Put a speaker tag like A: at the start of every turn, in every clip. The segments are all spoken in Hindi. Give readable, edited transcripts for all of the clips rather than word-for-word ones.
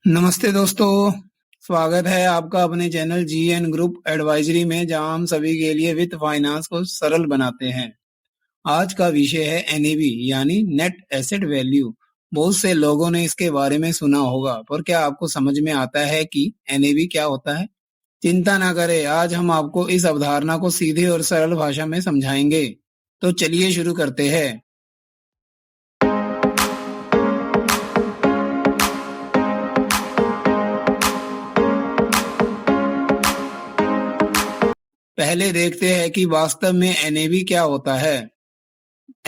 A: नमस्ते दोस्तों। स्वागत है आपका अपने channel G N group advisory में, जहां हम सभी के लिए वित्त फाइनेंस को सरल बनाते हैं। आज का विषय है एनएवी यानी नेट एसेट वैल्यू। बहुत से लोगों ने इसके बारे में सुना होगा, पर क्या आपको समझ में आता है कि एनएवी क्या होता है? चिंता ना करें, आज हम आपको इस अवधारणा को सीधे और सरल भाषा में समझाएंगे। तो चलिए शुरू करते हैं। पहले देखते हैं कि वास्तव में एनएवी क्या होता है।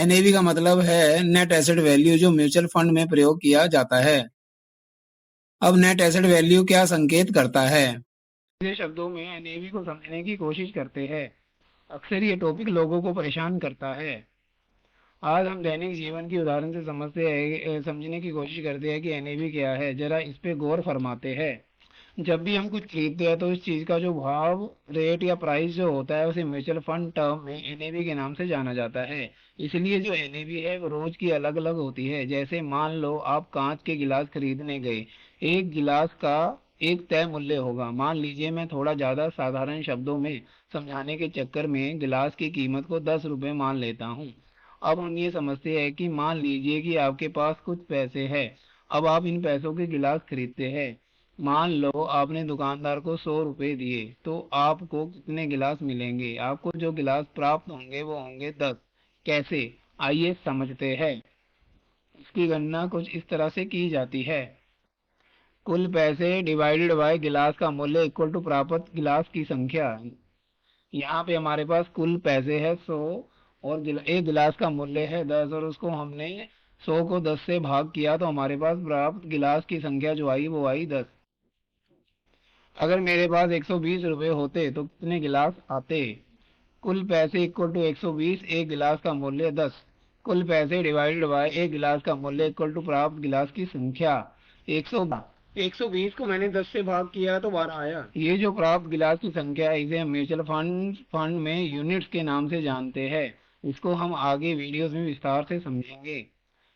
A: एनएवी का मतलब है नेट एसेट वैल्यू, जो म्यूचुअल फंड में प्रयोग किया जाता है। अब नेट एसेट वैल्यू क्या संकेत करता है? सीधे शब्दों में एनएवी को समझने की कोशिश करते हैं। अक्सर ये टॉपिक लोगों को परेशान करता है। आज हम दैनिक जीवन की उदाहरण से समझने की कोशिश करते हैं कि एनएवी क्या है। जरा इस पे गौर फरमाते हैं। जब भी हम कुछ खरीदते हैं तो इस चीज का जो भाव, रेट या प्राइस जो होता है, उसे म्यूचुअल फंड टर्म में एनएवी के नाम से जाना जाता है। इसलिए जो एनएवी है वो रोज की अलग अलग होती है। जैसे मान लो आप कांच के गिलास खरीदने गए, एक गिलास का एक तय मूल्य होगा। मान लीजिए मैं थोड़ा ज्यादा साधारण शब्दों में समझाने के चक्कर में गिलास की कीमत को 10 रुपए मान लेता हूँ। अब हम ये समझते हैं कि मान लीजिए कि आपके पास कुछ पैसे हैं। अब आप इन पैसों के गिलास खरीदते हैं। मान लो आपने दुकानदार को 100 रुपए दिए, तो आपको कितने गिलास मिलेंगे? आपको जो गिलास प्राप्त होंगे वो होंगे 10। कैसे? आइए समझते हैं। इसकी गणना कुछ इस तरह से की जाती है। कुल पैसे डिवाइडेड बाय गिलास का मूल्य इक्वल टू प्राप्त गिलास की संख्या। यहाँ पे हमारे पास कुल पैसे है 100, और एक गिलास का मूल्य है 10, और उसको हमने 100 को 10 से भाग किया, तो हमारे पास प्राप्त गिलास की संख्या जो आई वो आई 10। अगर मेरे पास 120 रुपए होते तो कितने गिलास आते? कुल पैसे इक्वल टू 120, एक गिलास का मूल्य 10। कुल पैसे डिवाइडेड बाय एक गिलास का मूल्य इक्वल टू प्राप्त गिलास की संख्या 100। 120 को मैंने 10 से भाग किया तो 12 आया। ये जो प्राप्त गिलास की संख्या है, इसे हम म्यूचुअल फंड में यूनिट्स के नाम से जानते हैं। इसको हम आगे वीडियोस में विस्तार से समझेंगे।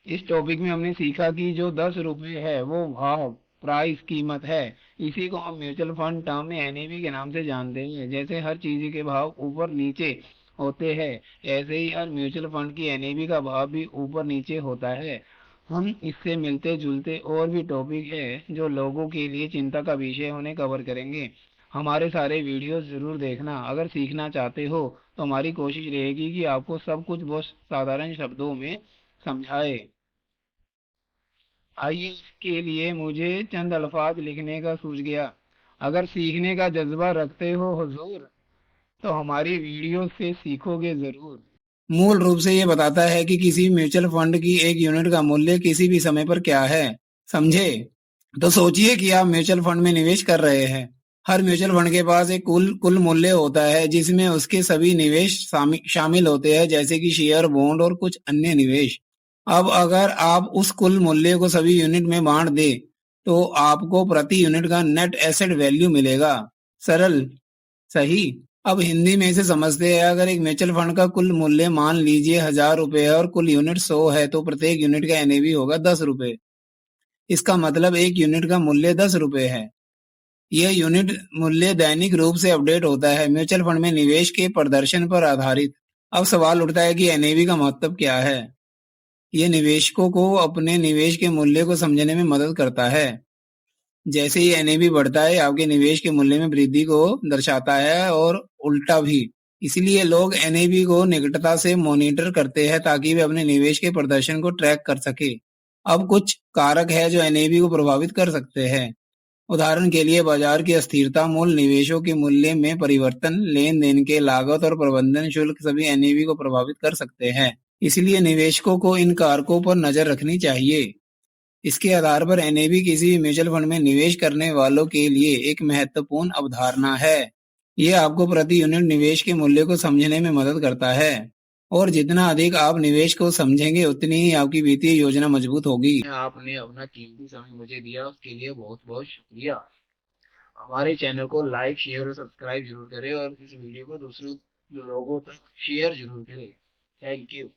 A: इस टॉपिक में हमने सीखा कि जो 10 रुपए है वो भाव, प्राइस, कीमत है। इसी को हम म्यूचुअल फंड टर्म में एनएवी के नाम से जानते हैं। जैसे हर चीज के भाव ऊपर नीचे होते हैं, ऐसे ही हर म्यूचुअल फंड की एनएवी का भाव भी ऊपर नीचे होता है। हम इससे मिलते जुलते और भी टॉपिक है जो लोगों के लिए चिंता का विषय होने कवर करेंगे। हमारे सारे वीडियोस जरूर देखना। अगर सीखना चाहते हो तो हमारी कोशिश रहेगी कि आपको सब कुछ बहुत साधारण शब्दों में समझाए। आइए, इसके लिए मुझे चंद अल्फाज लिखने का सूझ गया। अगर सीखने का जज्बा रखते हो हुजूर, तो हमारी वीडियो से सीखोगे जरूर। मूल रूप से ये बताता है कि किसी म्यूचुअल फंड की एक यूनिट का मूल्य किसी भी समय पर क्या है। समझे? तो सोचिए कि आप म्यूचुअल फंड में निवेश कर रहे हैं। हर म्यूचुअल फंड के पास एक कुल कुल मूल्य होता है, जिसमें उसके सभी निवेश शामिल होते हैं, जैसे कि शेयर, बॉन्ड और कुछ अन्य निवेश। अब अगर आप उस कुल मूल्य को सभी यूनिट में बांट दें, तो आपको प्रति यूनिट का नेट एसेट वैल्यू मिलेगा। सरल, सही। अब हिंदी में इसे समझते हैं। अगर एक म्यूचुअल फंड का कुल मूल्य मान लीजिए 1000 रुपए है और कुल यूनिट 100 है, तो प्रत्येक यूनिट का एनएवी होगा 10 रुपए। इसका मतलब एक यूनिट का मूल्य 10 रुपए है। यह यूनिट मूल्य दैनिक रूप से अपडेट होता है, म्यूचुअल फंड में निवेश के प्रदर्शन पर आधारित। अब सवाल उठता है कि एनएवी का महत्व क्या है। ये निवेशकों को अपने निवेश के मूल्य को समझने में मदद करता है। जैसे ही एनएवी बढ़ता है, आपके निवेश के मूल्य में वृद्धि को दर्शाता है, और उल्टा भी। इसलिए लोग एनएवी को निकटता से मॉनिटर करते हैं, ताकि वे अपने निवेश के प्रदर्शन को ट्रैक कर सके। अब कुछ कारक है जो एनएवी को प्रभावित कर सकते हैं। उदाहरण के लिए बाजार की अस्थिरता, मूल निवेशों के मूल्य में परिवर्तन, लेन देन के लागत और प्रबंधन शुल्क सभी एनएवी को प्रभावित कर सकते हैं। इसलिए निवेशकों को इन कारकों पर नजर रखनी चाहिए। इसके आधार पर एनएवी किसी भी म्यूचुअल फंड में निवेश करने वालों के लिए एक महत्वपूर्ण अवधारणा है। यह आपको प्रति यूनिट निवेश के मूल्य को समझने में मदद करता है, और जितना अधिक आप निवेश को समझेंगे, उतनी ही आपकी वित्तीय योजना मजबूत होगी। आपने अपना कीमती समय मुझे दिया, उसके लिए बहुत बहुत शुक्रिया। हमारे चैनल को लाइक, शेयर और सब्सक्राइब जरूर करें, और इस वीडियो को दूसरों लोगों तक शेयर जरूर करें। Thank you.